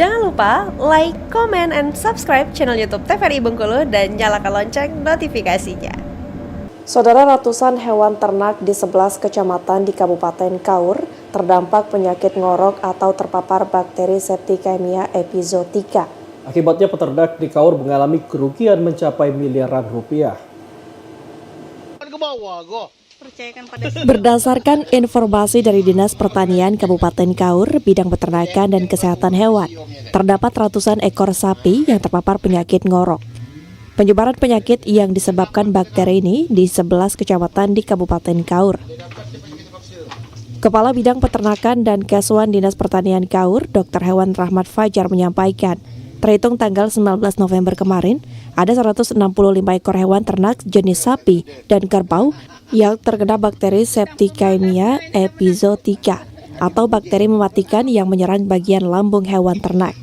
Jangan lupa like, comment, and subscribe channel YouTube TVRI Bengkulu dan nyalakan lonceng notifikasinya. Saudara, ratusan hewan ternak di 11 kecamatan di Kabupaten Kaur terdampak penyakit ngorok atau terpapar bakteri Septicemia epizootica. Akibatnya peternak di Kaur mengalami kerugian mencapai miliaran rupiah. Berdasarkan informasi dari Dinas Pertanian Kabupaten Kaur, bidang peternakan dan kesehatan hewan, terdapat ratusan ekor sapi yang terpapar penyakit ngorok. Penyebaran penyakit yang disebabkan bakteri ini di 11 kecamatan di Kabupaten Kaur. Kepala Bidang Peternakan dan Kesuan Dinas Pertanian Kaur, Dr. Hewan Rahmat Fajar menyampaikan, terhitung tanggal 19 November kemarin, ada 165 ekor hewan ternak jenis sapi dan kerbau yang terkena bakteri Septicemia epizootica atau bakteri mematikan yang menyerang bagian lambung hewan ternak.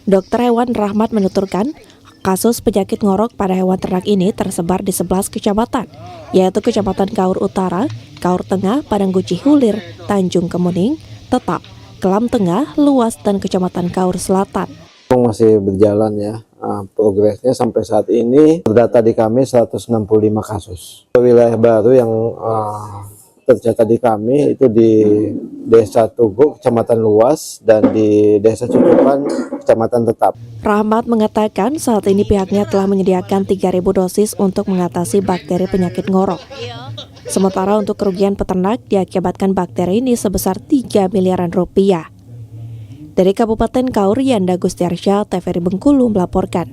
Dr. Hewan Rahmat menuturkan, kasus penyakit ngorok pada hewan ternak ini tersebar di 11 kecamatan, yaitu Kecamatan Kaur Utara, Kaur Tengah, Padangguci Hilir, Tanjung Kemuning, Tetap, Kelam Tengah, Luas, dan Kecamatan Kaur Selatan. Masih berjalan ya, progresnya sampai saat ini terdata di kami 165 kasus. Wilayah baru yang tercatat di kami itu di Desa Tugu, Kecamatan Luas, dan di Desa Cukupan, Kecamatan Tetap. Rahmat mengatakan saat ini pihaknya telah menyediakan 3.000 dosis untuk mengatasi bakteri penyakit ngorok. Sementara untuk kerugian peternak diakibatkan bakteri ini sebesar 3 miliaran rupiah. Dari Kabupaten Kaur, Yanda Gustiarsya, TVRI Bengkulu melaporkan.